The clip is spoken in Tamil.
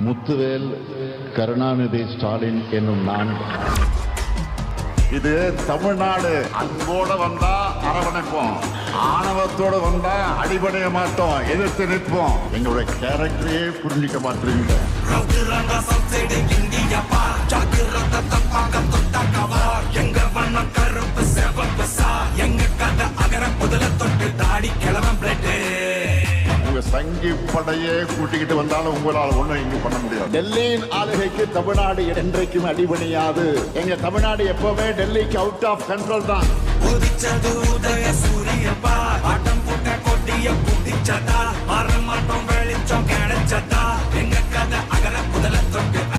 முத்துவேல் கருணாநிதி ஸ்டாலின் என்னும் நான். இது தமிழ்நாடு. அன்போட வந்தா அரவணைப்போம், ஆணவத்தோட வந்தா அடிபடைய மாட்டோம், எதிர்த்து நிற்போம். எங்களுடைய கேரக்டரையே புரிஞ்சிக்க மாட்டீங்க. சங்கி படையே கூட்டிக்கிட்டு வந்தாலும் உங்களால் ஒண்ணும் இங்க பண்ண முடியாது. டெல்லியின் ஆளுகைக்கு தமிழ்நாடு என்றைக்கும் அடிபணியாது. எங்க தமிழ்நாடு எப்பவுமே டெல்லிக்கு அவுட் ஆஃப் கண்ட்ரோல் தான். சூரியப்பா ஆட்டம் போட்ட கொட்டிய புட்டிச்சதா மாற மாட்டோம் வெளிச்சம் கிடைச்சதா